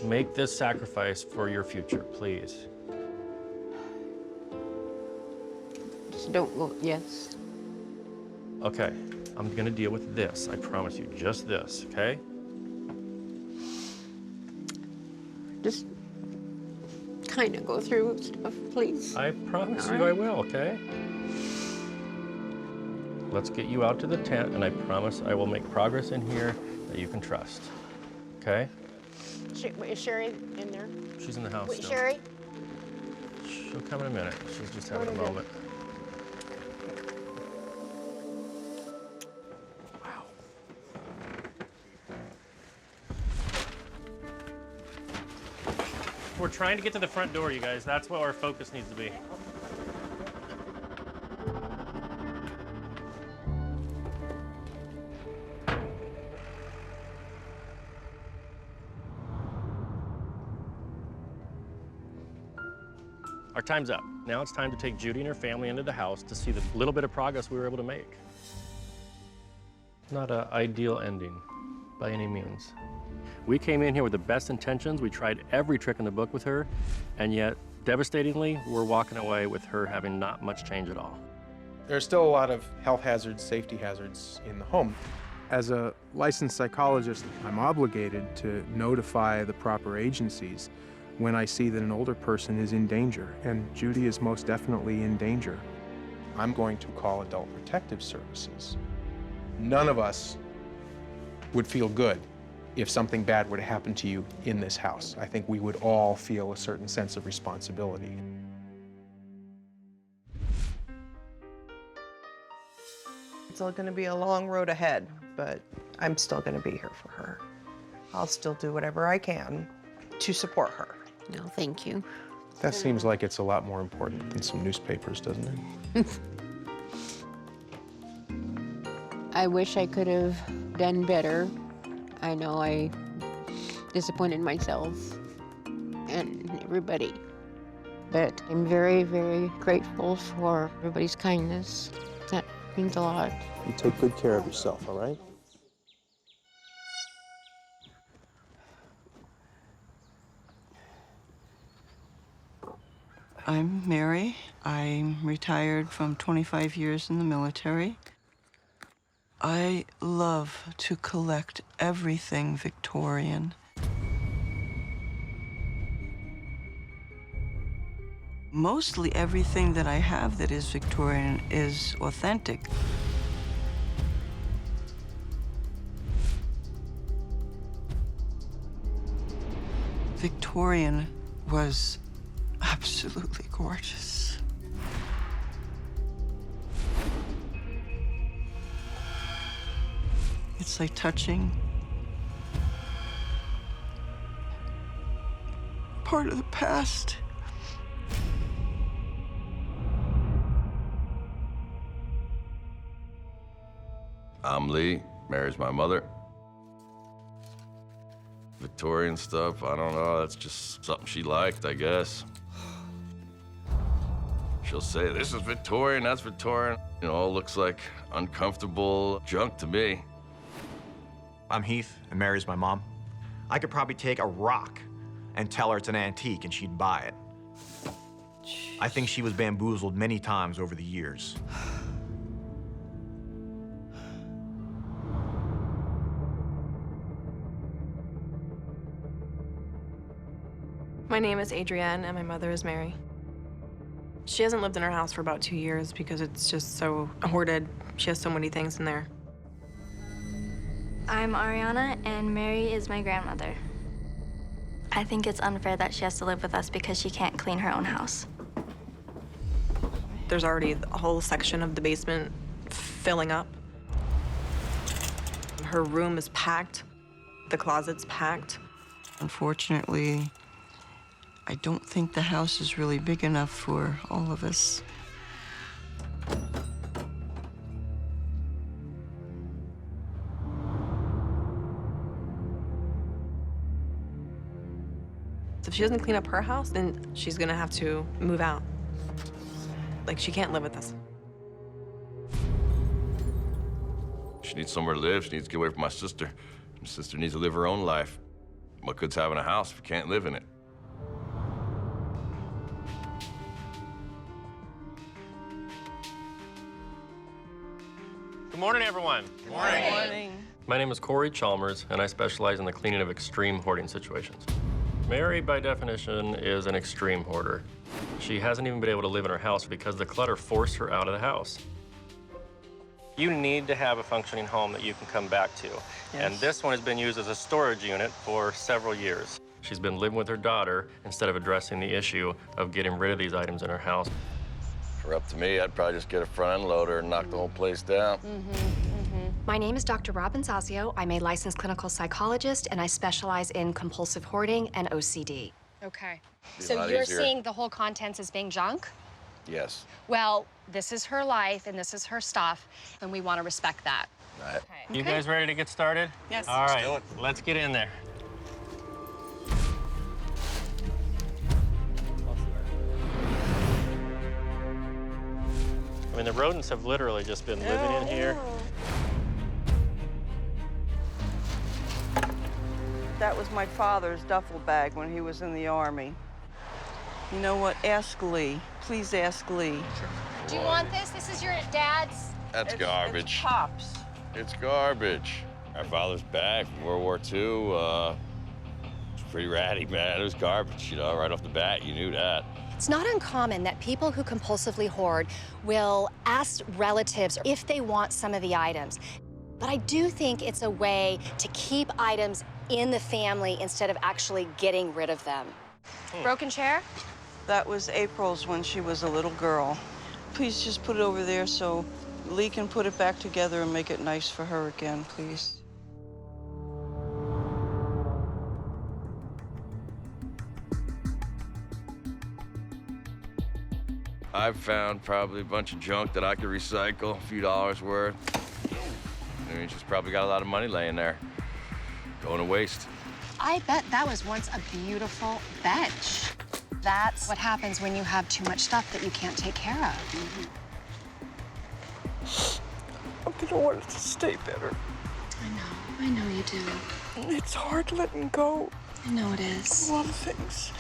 S2: Make this sacrifice for your future, please.
S5: Just don't go, yes.
S2: Okay, I'm gonna deal with this. I promise you, just this, okay?
S5: Just kind of go through stuff, please.
S2: I promise
S5: All
S2: you I
S5: right.
S2: will, okay? Let's get you out to the tent, and I promise I will make progress in here that you can trust, okay?
S5: Is Sherry in there?
S2: She's in the house
S5: Wait,
S2: still.
S5: Sherry?
S2: She'll come in a minute. She's just having a
S5: What is it?
S2: moment. We're trying to get to the front door, you guys. That's what our focus needs to be. time's up. Now it's time to take Judy and her family into the house to see the little bit of progress we were able to make. Not an ideal ending by any means. We came in here with the best intentions. We tried every trick in the book with her, and yet, devastatingly, we're walking away with her having not much change at all.
S13: There's still a lot of health hazards, safety hazards in the home. As a licensed psychologist, I'm obligated to notify the proper agencies when I see that an older person is in danger, and Judy is most definitely in danger. I'm going to call Adult Protective Services. None of us would feel good if something bad were to happen to you in this house. I think we would all feel a certain sense of responsibility.
S1: It's going to be a long road ahead, but I'm still going to be here for her. I'll still do whatever I can to support her.
S5: No, thank you.
S13: That seems like it's a lot more important than some newspapers, doesn't it?
S5: I wish I could have done better. I know I disappointed myself and everybody. But I'm very, very grateful for everybody's kindness. That means a lot.
S13: You take good care of yourself, all right?
S4: I'm Mary. I'm retired from 25 years in the military. I love to collect everything Victorian. Mostly everything that I have that is Victorian is authentic. Victorian was absolutely gorgeous. It's like touching part of the past.
S6: I'm Lee. Mary's my mother. Victorian stuff, I don't know, that's just something she liked, I guess. She'll say, this is Victorian, that's Victorian. You know, all looks like uncomfortable junk to me.
S10: I'm Heath, and Mary's my mom. I could probably take a rock and tell her it's an antique, and she'd buy it. I think she was bamboozled many times over the years.
S14: My name is Adrienne, and my mother is Mary. She hasn't lived in her house for about 2 years because it's just so hoarded. She has so many things in there.
S15: I'm Ariana, and Mary is my grandmother. I think it's unfair that she has to live with us because she can't clean her own house.
S14: There's already a whole section of the basement filling up. Her room is packed. The closet's packed.
S4: Unfortunately, I don't think the house is really big enough for all of us.
S14: If she doesn't clean up her house, then she's gonna have to move out. Like, she can't live with us.
S6: She needs somewhere to live, she needs to get away from my sister. My sister needs to live her own life. What good's having a house if you can't live in it?
S2: Good morning, everyone.
S1: Good morning.
S2: My name is Corey Chalmers, and I specialize in the cleaning of extreme hoarding situations. Mary, by definition, is an extreme hoarder. She hasn't even been able to live in her house because the clutter forced her out of the house. You need to have a functioning home that you can come back to.
S4: Yes.
S2: And this one has been used as a storage unit for several years. She's been living with her daughter instead of addressing the issue of getting rid of these items in her house.
S6: If it were up to me, I'd probably just get a front end loader and knock the whole place down.
S25: My name is Dr. Robin Zazio. I'm a licensed clinical psychologist, and I specialize in compulsive hoarding and OCD. Okay.
S6: Be a
S25: So
S6: lot
S25: you're
S6: easier.
S25: seeing the whole contents as being junk?
S6: Yes.
S25: Well, this is her life, and this is her stuff, and we want to respect that.
S6: All right.
S2: You guys ready to get started?
S25: Yes.
S2: All
S25: Let's
S2: right,
S25: do it.
S2: let's get in there. rodents have literally just been living in here.
S4: That was my father's duffel bag when he was in the Army. You know what? Ask Lee. Please ask Lee.
S25: Do you want this? This is your dad's.
S6: That's garbage.
S4: It's Pops.
S6: It's garbage. My father's bag from World War II, it's pretty ratty, man. It was garbage, you know, right off the bat. You knew that.
S11: It's not uncommon that people who compulsively hoard will ask relatives if they want some of the items. But I do think it's a way to keep items in the family instead of actually getting rid of them. Broken chair?
S4: That was April's when she was a little girl. Please just put it over there so Lee can put it back together and make it nice for her again, please.
S6: I've found probably a bunch of junk that I could recycle, a few dollars worth. I mean, she's probably got a lot of money laying there, going to waste.
S11: I bet that was once a beautiful bench. That's what happens when you have too much stuff that you can't take care of.
S4: I'm gonna want it to stay better.
S11: I know you do.
S4: It's hard letting go.
S11: I know it is.
S4: A lot of things.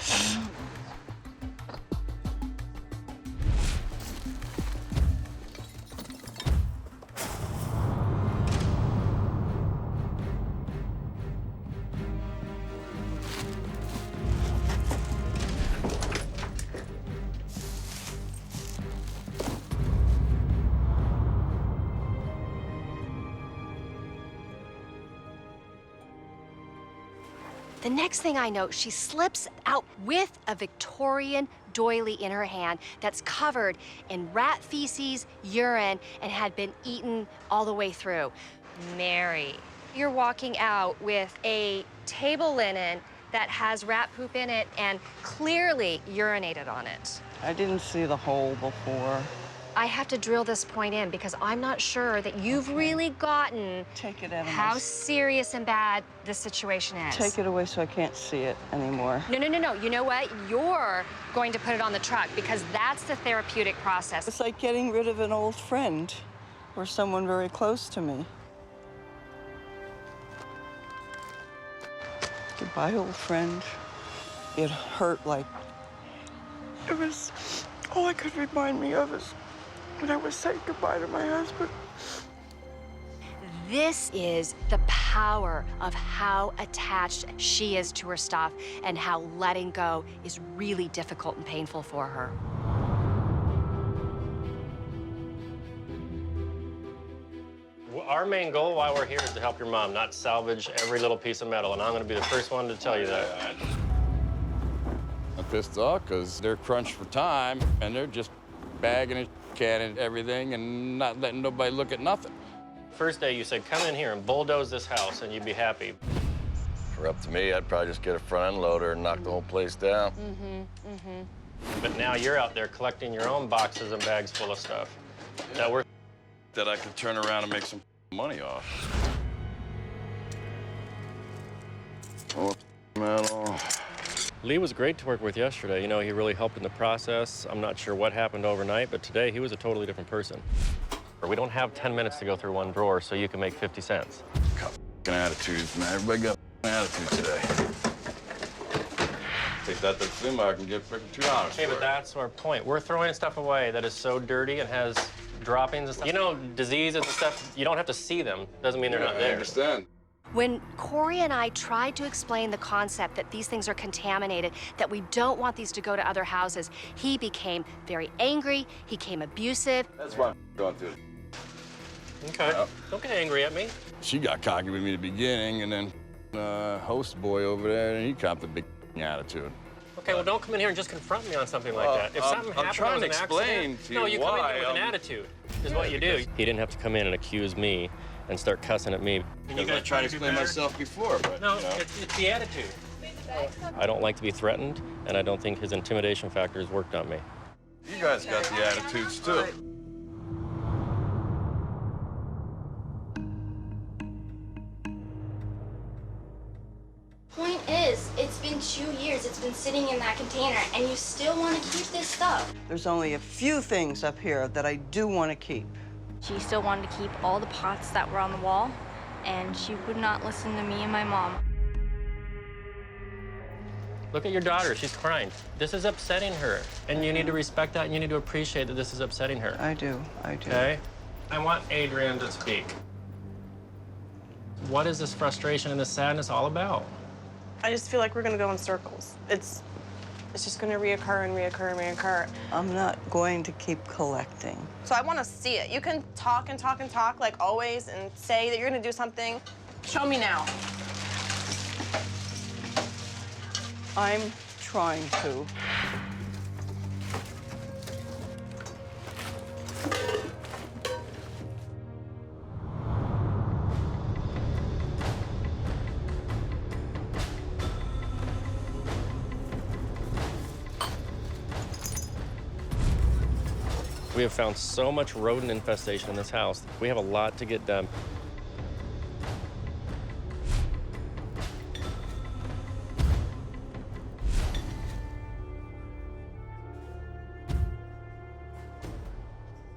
S11: The next thing I know, she slips out with a Victorian doily in her hand that's covered in rat feces, urine, and had been eaten all the way through. Mary, you're walking out with a table linen that has rat poop in it and clearly urinated on it.
S4: I didn't see the hole before.
S11: I have to drill this point in because I'm not sure that you've really gotten how serious and bad this situation is.
S4: Take it away so I can't see it anymore.
S11: No. You know what? You're going to put it on the truck because that's the therapeutic process.
S4: It's like getting rid of an old friend or someone very close to me. Goodbye, old friend. It hurt like... It was... All I could remind me of is when I was saying goodbye to my husband.
S11: This is the power of how attached she is to her stuff and how letting go is really difficult and painful for her.
S2: Our main goal while we're here is to help your mom, not salvage every little piece of metal, and I'm gonna be the first one to tell you that.
S6: I'm pissed off because they're crunched for time, and they're just bagging and canning everything and not letting nobody look at nothing.
S2: First day, you said, come in here and bulldoze this house, and you'd be happy.
S6: If it were up to me, I'd probably just get a front end loader and knock the whole place down.
S2: But now you're out there collecting your own boxes and bags full of stuff. That worth
S6: that I could turn around and make some money off. Oh, metal.
S2: Lee was great to work with yesterday. You know, he really helped in the process. I'm not sure what happened overnight, but today he was a totally different person. We don't have 10 minutes to go through one drawer so you can make 50 cents.
S6: Got attitudes, man. Everybody got attitude today. Take that to the flea market and get freaking $2.
S2: Hey, but that's our point. We're throwing stuff away that is so dirty and has droppings and stuff. You know, diseases and stuff, you don't have to see them. Doesn't mean they're not there.
S6: I understand.
S11: When Corey and I tried to explain the concept that these things are contaminated, that we don't want these to go to other houses, he became very angry, he became abusive.
S6: That's why I'm going through it.
S2: Okay, don't get angry at me.
S6: She got cocky with me at the beginning, and then host boy over there, and he copped a big attitude.
S2: Okay, well, don't come in here and just confront me on something like that. If something happened,
S6: I'm trying to
S2: it was an
S6: explain
S2: accident,
S6: to you
S2: no, you come in
S6: why,
S2: here with an attitude, is what you do. He didn't have to come in and accuse me and start cussing at me.
S6: Because I tried to explain myself before, but,
S2: no,
S6: you know.
S2: it's the attitude. I don't like to be threatened, and I don't think his intimidation factors worked on me.
S6: You guys got the attitudes, too.
S11: Point is,
S15: It's been 2 years. It's been sitting in that container, and you still want to keep this stuff.
S4: There's only a few things up here that I do want to keep.
S15: She still wanted to keep all the pots that were on the wall, and she would not listen to me and my mom.
S2: Look at your daughter, she's crying. This is upsetting her, and you need to respect that, and you need to appreciate that this is upsetting her.
S4: I do.
S2: Okay? I want Adrian to speak. What is this frustration and this sadness all about?
S14: I just feel like we're gonna go in circles. It's just gonna reoccur and reoccur and reoccur.
S4: I'm not going to keep collecting.
S14: So I wanna see it. You can talk and talk and talk like always and say that you're gonna do something. Show me now.
S4: I'm trying to.
S2: We have found so much rodent infestation in this house. We have a lot to get done.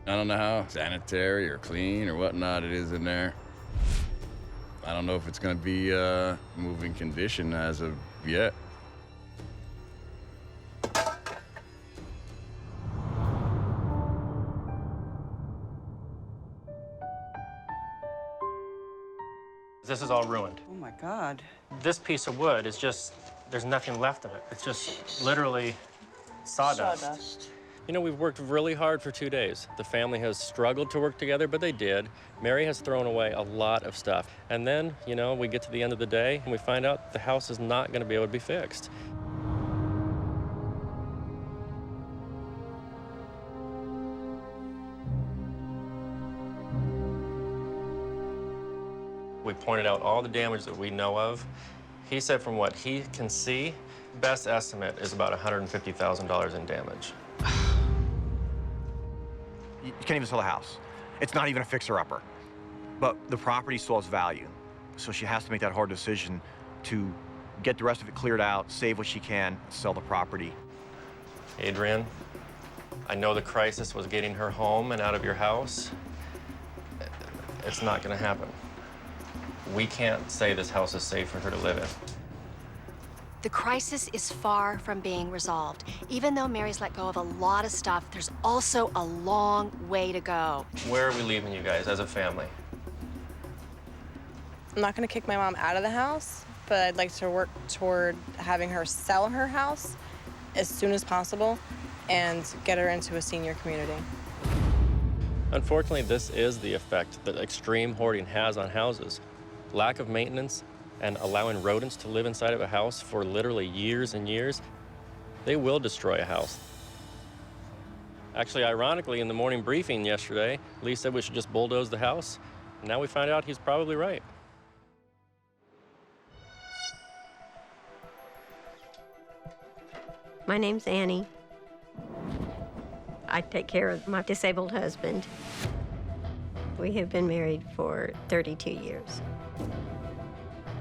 S6: I don't know how sanitary or clean or whatnot it is in there. I don't know if it's gonna be moving condition as of yet.
S2: This is all ruined.
S4: Oh my God.
S2: This piece of wood is just, there's nothing left of it. It's just literally sawdust. You know, we've worked really hard for 2 days. The family has struggled to work together, but they did. Mary has thrown away a lot of stuff. And then, you know, we get to the end of the day and we find out the house is not gonna be able to be fixed. We pointed out all the damage that we know of. He said from what he can see, best estimate is about $150,000 in damage.
S10: You can't even sell the house. It's not even a fixer-upper. But the property still has value. So she has to make that hard decision to get the rest of it cleared out, save what she can, sell the property.
S2: Adrian, I know the crisis was getting her home and out of your house. It's not gonna happen. We can't say this house is safe for her to live in.
S11: The crisis is far from being resolved. Even though Mary's let go of a lot of stuff, there's also a long way to go.
S2: Where are we leaving you guys as a family?
S14: I'm not gonna kick my mom out of the house, but I'd like to work toward having her sell her house as soon as possible and get her into a senior community.
S2: Unfortunately, this is the effect that extreme hoarding has on houses. Lack of maintenance and allowing rodents to live inside of a house for literally years and years, they will destroy a house. Actually, ironically, in the morning briefing yesterday, Lee said we should just bulldoze the house. Now we find out he's probably right.
S5: My name's Annie. I take care of my disabled husband. We have been married for 32 years.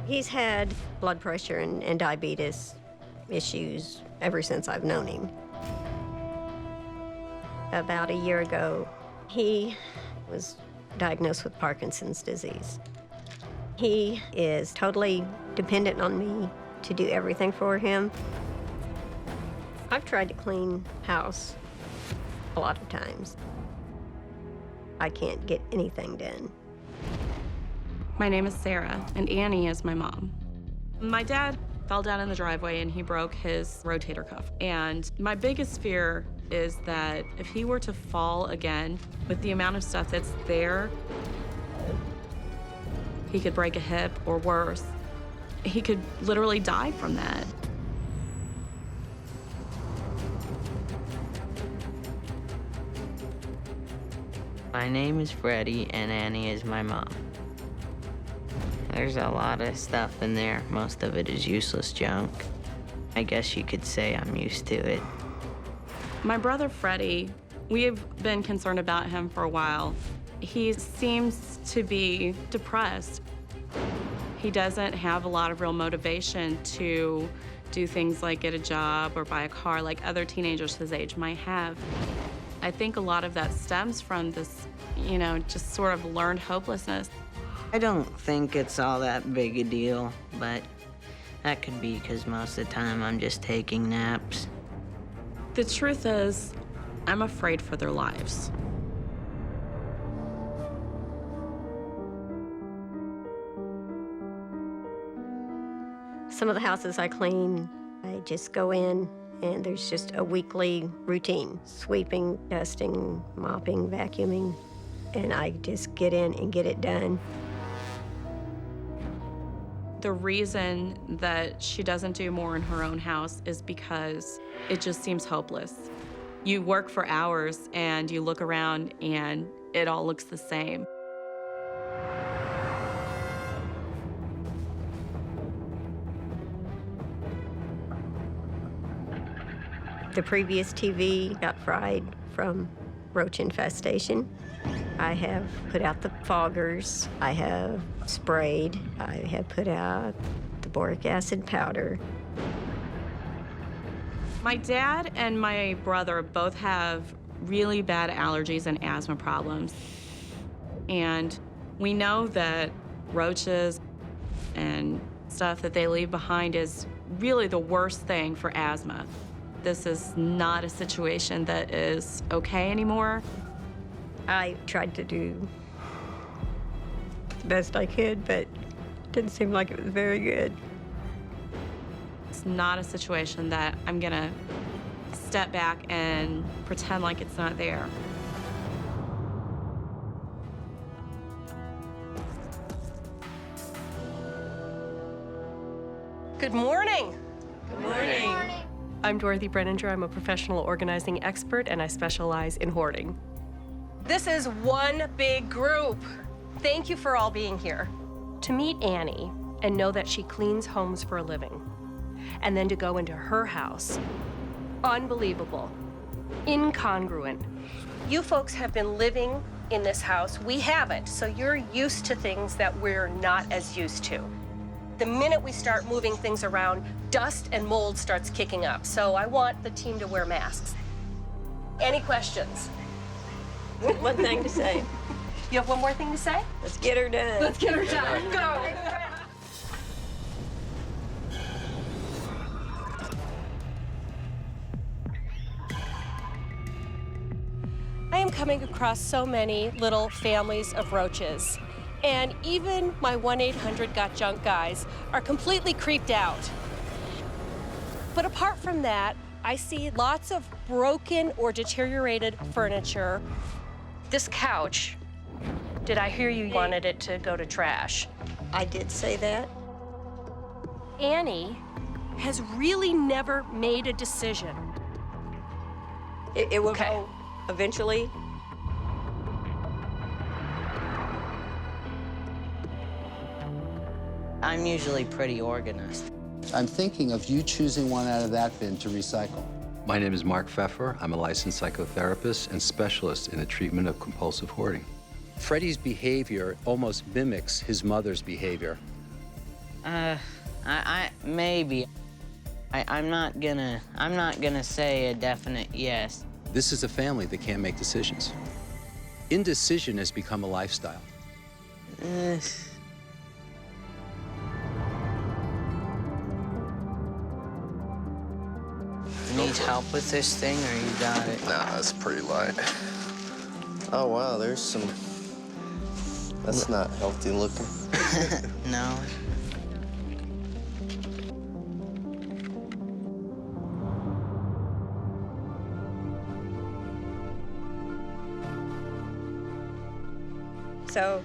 S5: He's had blood pressure and diabetes issues ever since I've known him. About a year ago, he was diagnosed with Parkinson's disease. He is totally dependent on me to do everything for him. I've tried to clean house a lot of times. I can't get anything done.
S12: My name is Sarah, and Annie is my mom. My dad fell down in the driveway and he broke his rotator cuff. And my biggest fear is that if he were to fall again, with the amount of stuff that's there, he could break a hip or worse. He could literally die from that.
S16: My name is Freddie, and Annie is my mom. There's a lot of stuff in there. Most of it is useless junk. I guess you could say I'm used to it.
S12: My brother Freddie, we have been concerned about him for a while. He seems to be depressed. He doesn't have a lot of real motivation to do things like get a job or buy a car like other teenagers his age might have. I think a lot of that stems from this, you know, just sort of learned hopelessness.
S16: I don't think it's all that big a deal, but that could be because most of the time I'm just taking naps.
S12: The truth is, I'm afraid for their lives.
S25: Some of the houses I clean, I just go in and there's just a weekly routine. Sweeping, dusting, mopping, vacuuming, and I just get in and get it done.
S12: The reason that she doesn't do more in her own house is because it just seems hopeless. You work for hours and you look around and it all looks the same.
S25: The previous TV got fried from roach infestation. I have put out the foggers. I have sprayed. I have put out the boric acid powder.
S12: My dad and my brother both have really bad allergies and asthma problems. And we know that roaches and stuff that they leave behind is really the worst thing for asthma. This is not a situation that is okay anymore.
S25: I tried to do the best I could, but it didn't seem like it was very good.
S12: It's not a situation that I'm gonna step back and pretend like it's not there.
S18: Good morning.
S12: Good morning.
S18: I'm Dorothy Brenninger. I'm a professional organizing expert, and I specialize in hoarding. This is one big group. Thank you for all being here. To meet Annie and know that she cleans homes for a living, and then to go into her house, unbelievable, incongruent. You folks have been living in this house. We haven't, so you're used to things that we're not as used to. The minute we start moving things around, dust and mold starts kicking up. So I want the team to wear masks. Any questions?
S25: One thing to say.
S18: You have one more thing to say?
S25: Let's get her done.
S18: Let's get her done. Go. I am coming across so many little families of roaches. And even my 1-800-GOT-JUNK guys are completely creeped out. But apart from that, I see lots of broken or deteriorated furniture. This couch, did I hear you wanted it to go to trash?
S25: I did say that.
S18: Annie has really never made a decision.
S25: It will go eventually.
S16: I'm usually pretty organized.
S20: I'm thinking of you choosing one out of that bin to recycle.
S21: My name is Mark Pfeffer. I'm a licensed psychotherapist and specialist in the treatment of compulsive hoarding.
S20: Freddie's behavior almost mimics his mother's behavior.
S16: Maybe. I'm not gonna say a definite yes.
S20: This is a family that can't make decisions. Indecision has become a lifestyle.
S16: Need help with this thing, or you got it?
S22: Nah, that's pretty light. Oh, wow, there's some... That's not healthy looking.
S16: No.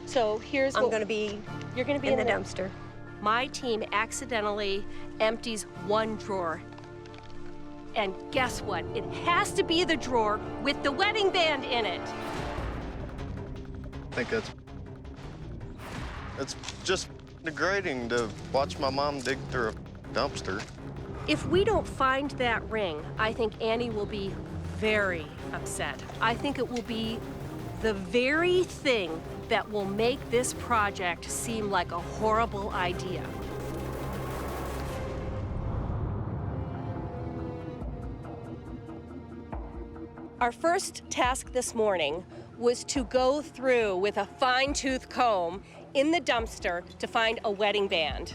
S25: So
S18: here's
S25: I'm
S18: what
S25: going to be.
S18: You're going to be
S25: in
S18: in
S25: the
S18: the
S25: dumpster.
S18: My team accidentally empties one drawer. And guess what? It has to be the drawer with the wedding band in it.
S22: I think it's just degrading to watch my mom dig through a dumpster.
S18: If we don't find that ring, I think Annie will be very upset. I think it will be the very thing that will make this project seem like a horrible idea. Our first task this morning was to go through with a fine-tooth comb in the dumpster to find a wedding band.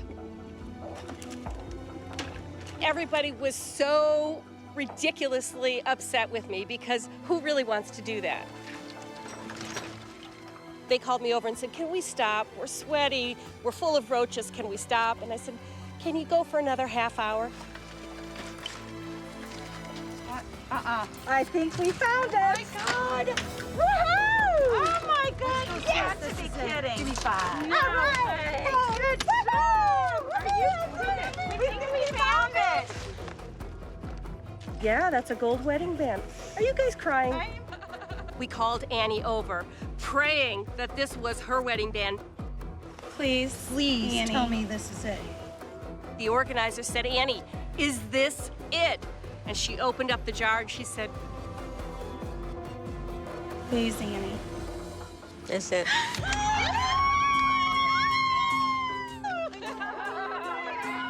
S18: Everybody was so ridiculously upset with me because who really wants to do that? They called me over and said, can we stop? We're sweaty, we're full of roaches, can we stop? And I said, can you go for another half hour?
S7: I think we found it. Oh my God. Woohoo! Oh my God. Yes, to be kidding. Give me 5.
S17: No.
S7: All right. Good. Woohoo! Are you kidding? We think we found it.
S18: Yeah, that's a gold wedding band. Are you guys crying? We called Annie over, praying that this was her wedding band.
S7: Please,
S18: Annie.
S7: tell me this is it.
S18: The organizer said, Annie, is this it? And she opened up the jar and she said,
S7: Please, Annie.
S16: That's it.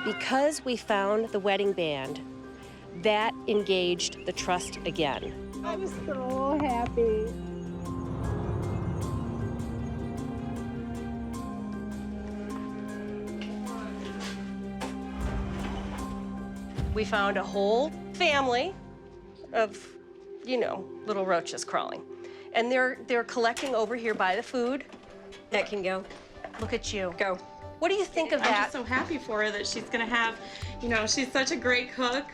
S18: because we found the wedding band, that engaged the trust again.
S7: I'm so happy.
S18: We found a whole family of, you know, little roaches crawling. And they're collecting over here by the food.
S19: That can go.
S18: Look at you.
S19: Go.
S18: What do you think of that?
S12: I'm just so happy for her that she's gonna have, you know, she's such a great cook,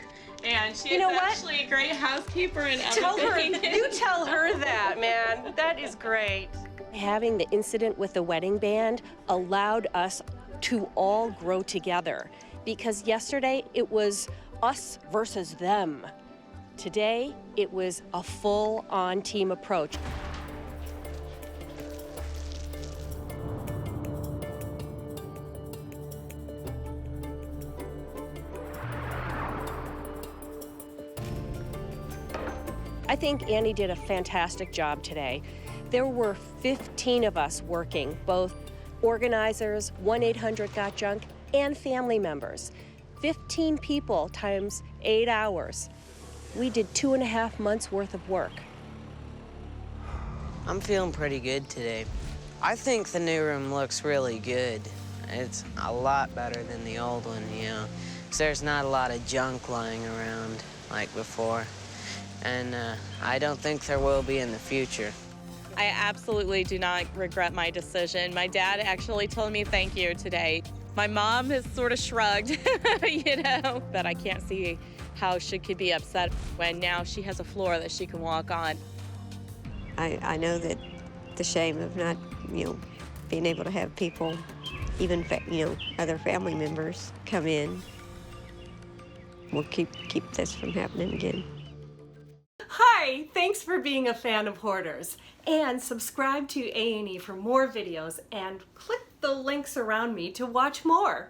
S12: and she's actually a great housekeeper and everything.
S18: You tell her that, man. That is great. Having the incident with the wedding band allowed us to all grow together, because yesterday it was us versus them. Today, it was a full-on team approach. I think Annie did a fantastic job today. There were 15 of us working, both organizers, 1-800-GOT-JUNK, and family members. 15 people times 8 hours. We did 2.5 months worth of work.
S16: I'm feeling pretty good today. I think the new room looks really good. It's a lot better than the old one, you know, 'cause there's not a lot of junk lying around like before. And I don't think there will be in the future.
S12: I absolutely do not regret my decision. My dad actually told me thank you today. My mom has sort of shrugged, you know, but I can't see how she could be upset when now she has a floor that she can walk on.
S19: I know that the shame of not, you know, being able to have people, even, you know, other family members come in will keep this from happening again.
S18: Hi, thanks for being a fan of Hoarders. And subscribe to A&E for more videos and click the links around me to watch more.